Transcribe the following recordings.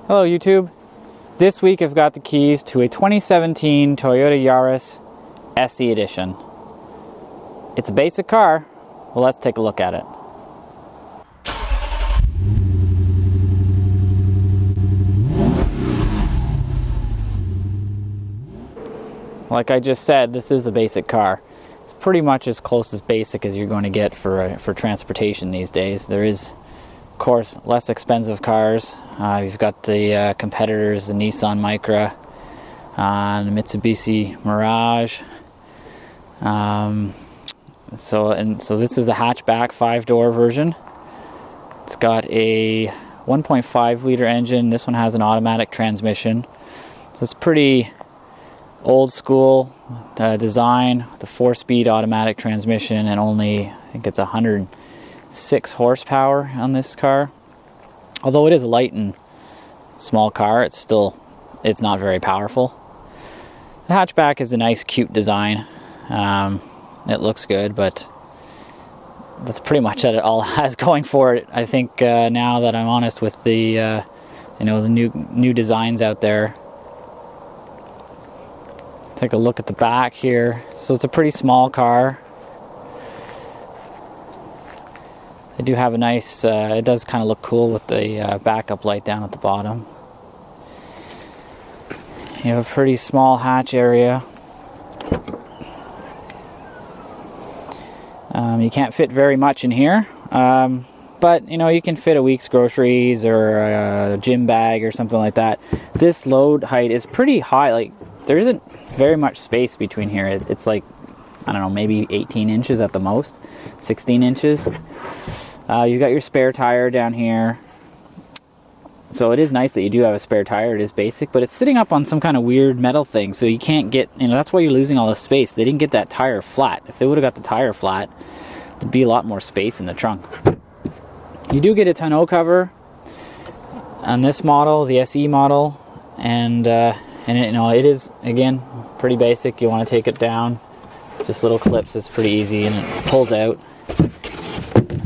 Hello YouTube. This week I've got the keys to a 2017 Toyota Yaris SE Edition. It's a basic car. Well, let's take a look at it. Like I just said, this is a basic car. It's pretty much as close as basic as you're going to get for transportation these days. There is, of course, less expensive cars. You've got the competitors, the Nissan Micra, the Mitsubishi Mirage. So this is the hatchback 5-door version. It's got a 1.5 liter engine. This one has an automatic transmission. So it's pretty old school design, the 4-speed automatic transmission, and only, I think it's 106 horsepower on this car. Although it is a light and small car, it's not very powerful. The hatchback is a nice, cute design. It looks good, but that's pretty much what it all has going for it. I think now that I'm honest with the the new designs out there. Take a look at the back here. So it's a pretty small car. They do have a nice, it does kind of look cool with the backup light down at the bottom. You have a pretty small hatch area. You can't fit very much in here, but you can fit a week's groceries or a gym bag or something like that. This load height is pretty high. Like, there isn't very much space between here. It's like, I don't know, maybe 18 inches at the most, 16 inches. You've got your spare tire down here. So it is nice that you do have a spare tire. It is basic, but it's sitting up on some kind of weird metal thing, so you can't get, that's why you're losing all the space. They didn't get that tire flat. If they would have got the tire flat, there'd be a lot more space in the trunk. You do get a tonneau cover on this model, the SE model, and it is, again, pretty basic. You want to take it down, just little clips. It's pretty easy, and it pulls out.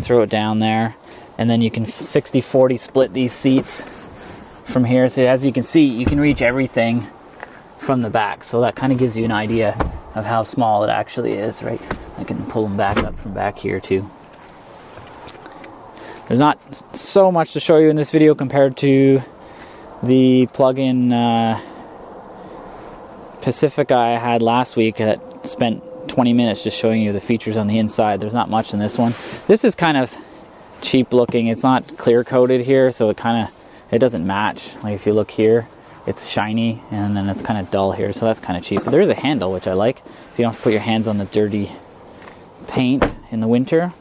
Throw it down there, and then you can 60-40 split these seats from here. So as you can see, you can reach everything from the back. So that kind of gives you an idea of how small it actually is, right? I can pull them back up from back here too. There's not so much to show you in this video compared to the plug-in Pacifica I had last week that spent 20 minutes just showing you the features on the inside. There's not much in this one. This is kind of cheap looking. It's not clear coated here, so it doesn't match. Like if you look here, it's shiny, and then it's kind of dull here, so that's kind of cheap. But there is a handle, which I like, so you don't have to put your hands on the dirty paint in the winter.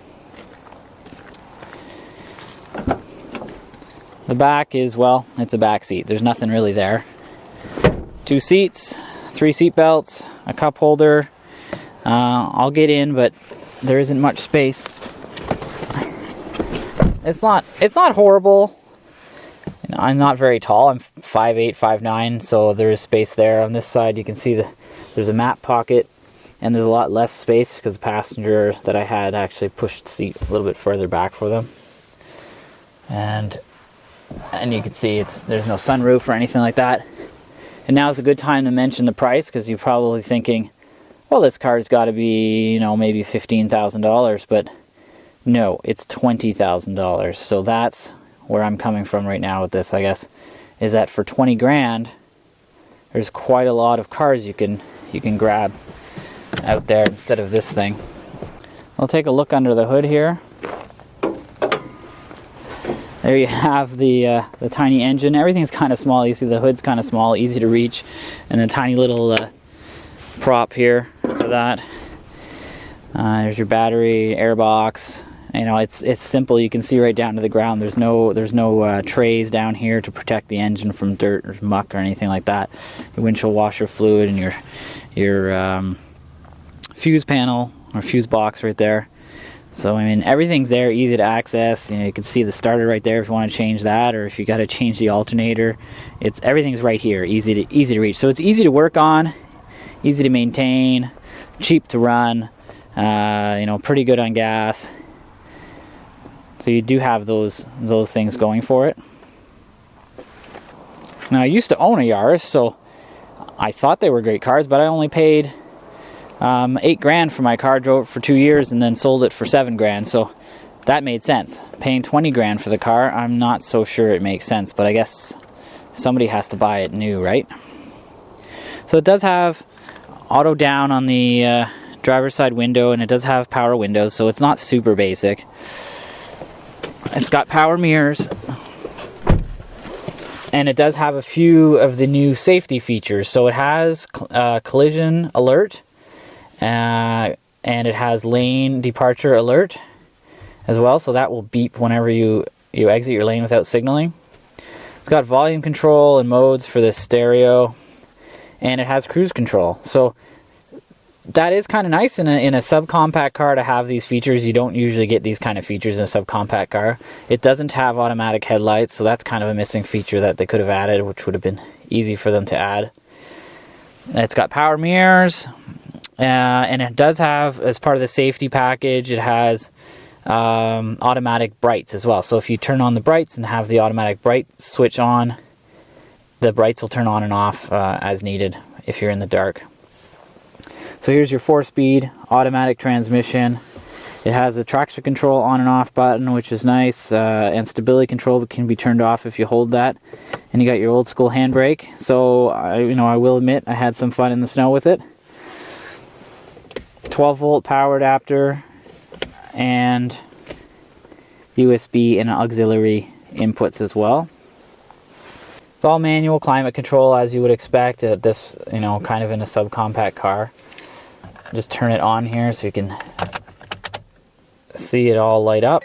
The back is, well, it's a back seat. There's nothing really there. 2 seats, 3 seat belts, a cup holder. I'll get in, but there isn't much space. It's not horrible. I'm not very tall. I'm 5'8", 5'9", so there is space there. On this side, you can see there's a map pocket, and there's a lot less space because the passenger that I had actually pushed the seat a little bit further back for them. And you can see there's no sunroof or anything like that. And now is a good time to mention the price, because you're probably thinking, well, this car's got to be, maybe $15,000, but no, it's $20,000. So that's where I'm coming from right now with this, I guess, is that for 20 grand, there's quite a lot of cars you can grab out there instead of this thing. I'll take a look under the hood here. There you have the tiny engine. Everything's kind of small. You see the hood's kind of small, easy to reach, and the tiny little prop here for that. There's your battery, air box. It's simple. You can see right down to the ground. There's no trays down here to protect the engine from dirt or muck or anything like that. Your windshield washer fluid and your fuse panel or fuse box right there. So everything's there, easy to access. You can see the starter right there if you want to change that, or if you got to change the alternator. Everything's right here, easy to reach. So it's easy to work on, easy to maintain, cheap to run, pretty good on gas. So you do have those things going for it. Now, I used to own a Yaris, so I thought they were great cars, but I only paid $8,000 for my car, drove it for 2 years, and then sold it for $7,000. So that made sense. Paying $20,000 for the car, I'm not so sure it makes sense, but I guess somebody has to buy it new, right? So it does have auto down on the driver's side window, and it does have power windows, so it's not super basic. It's got power mirrors, and it does have a few of the new safety features. So it has collision alert, and it has lane departure alert as well, so that will beep whenever you exit your lane without signaling. It's got volume control and modes for the stereo, and it has cruise control. So that is kind of nice in a subcompact car to have these features. You don't usually get these kind of features in a subcompact car. It doesn't have automatic headlights, so that's kind of a missing feature that they could have added, which would have been easy for them to add. It's got power mirrors, and it does have, as part of the safety package, it has automatic brights as well. So if you turn on the brights and have the automatic bright switch on, the brights will turn on and off as needed if you're in the dark. So here's your 4-speed automatic transmission. It has a traction control on and off button, which is nice, and stability control can be turned off if you hold that. And you got your old school handbrake. So I will admit I had some fun in the snow with it. 12-volt power adapter, and USB and auxiliary inputs as well. It's all manual climate control, as you would expect at this, kind of in a subcompact car. Just turn it on here so you can see it all light up.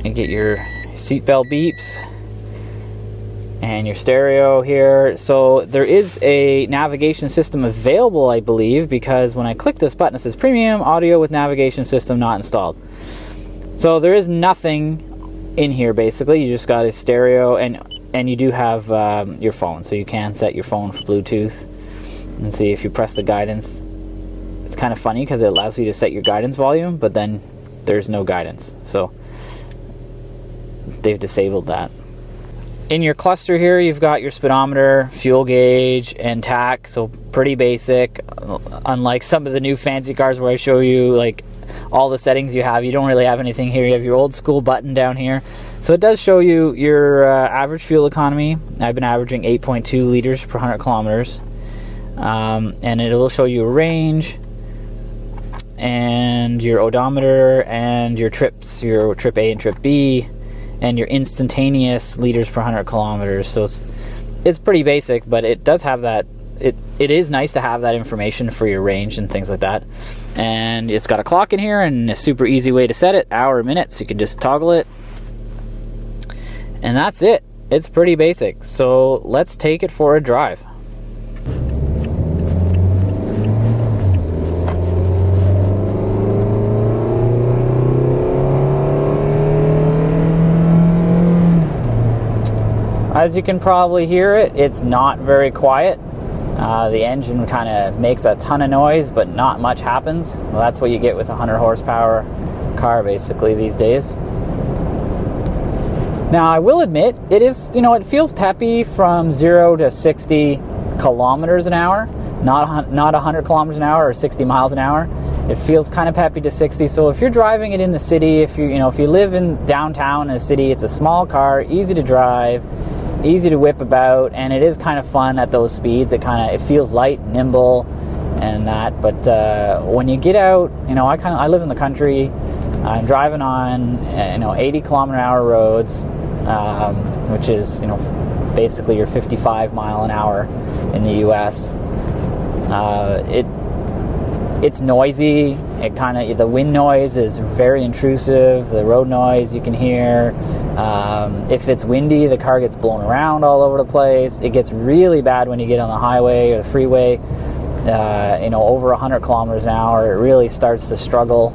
You get your seatbelt beeps and your stereo here. So there is a navigation system available, I believe, because when I click this button, it says premium audio with navigation system not installed. So there is nothing in here basically. You just got a stereo, and you do have your phone, so you can set your phone for Bluetooth. And see, if you press the guidance, it's kind of funny because it allows you to set your guidance volume, but then there's no guidance, so they've disabled that. In your cluster here, you've got your speedometer, fuel gauge, and tach, so pretty basic. Unlike some of the new fancy cars where I show you like all the settings you have, you don't really have anything here. You have your old school button down here. So it does show you your average fuel economy. I've been averaging 8.2 liters per 100 kilometers. And it will show you a range, and your odometer, and your trips, your trip A and trip B, and your instantaneous liters per 100 kilometers. So it's pretty basic, but it does have that. It is nice to have that information for your range and things like that. And it's got a clock in here, and a super easy way to set it, hour, minute, so you can just toggle it. And that's it. It's pretty basic. So let's take it for a drive. As you can probably hear it's not very quiet. The engine kind of makes a ton of noise, but not much happens. Well, that's what you get with a 100 horsepower car basically these days. Now, I will admit, it is, it feels peppy from 0 to 60 kilometers an hour, not 100 kilometers an hour or 60 miles an hour. It feels kind of peppy to 60. So if you're driving it in the city, if you live in downtown in a city, it's a small car, easy to drive, easy to whip about, and it is kind of fun at those speeds. It feels light, nimble, and that. But when you get out, I live in the country. I'm driving on 80 kilometer an hour roads, which is basically your 55 mile an hour in the US. It's noisy. The wind noise is very intrusive. The road noise you can hear. If it's windy, the car gets blown around all over the place. It gets really bad when you get on the highway or the freeway. Over 100 kilometers an hour, it really starts to struggle.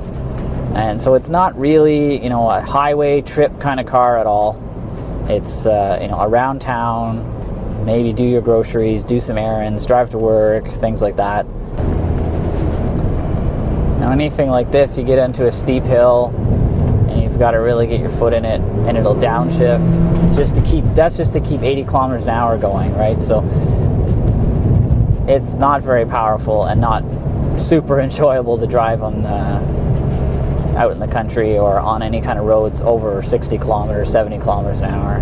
And so it's not really, a highway trip kind of car at all. It's, around town, maybe do your groceries, do some errands, drive to work, things like that. Now, anything like this, you get into a steep hill, and if you've got to really get your foot in it, and it'll downshift that's just to keep 80 kilometers an hour going, right? So it's not very powerful and not super enjoyable to drive on out in the country or on any kind of roads over 60 kilometers, 70 kilometers an hour.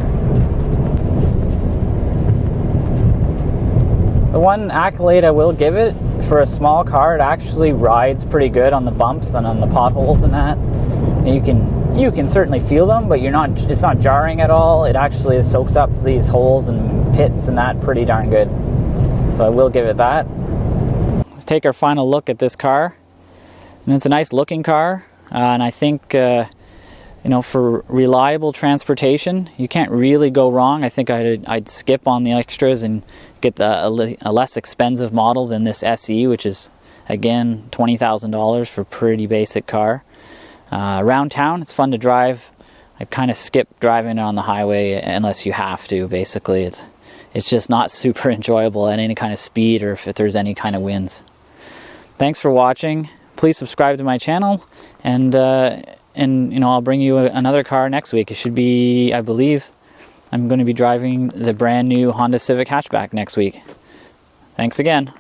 The one accolade I will give it, for a small car, it actually rides pretty good on the bumps and on the potholes and that. And you can certainly feel them, but it's not jarring at all. It actually soaks up these holes and pits and that pretty darn good. So I will give it that. Let's take our final look at this car. And it's a nice looking car, and I think for reliable transportation, you can't really go wrong. I think I'd skip on the extras and get a less expensive model than this SE, which is again $20,000 for a pretty basic car. Around town, it's fun to drive. I kind of skip driving on the highway unless you have to. Basically, it's just not super enjoyable at any kind of speed or if there's any kind of winds. Thanks for watching. Please subscribe to my channel, and I'll bring you another car next week. It should be, I believe, I'm going to be driving the brand new Honda Civic hatchback next week. Thanks again.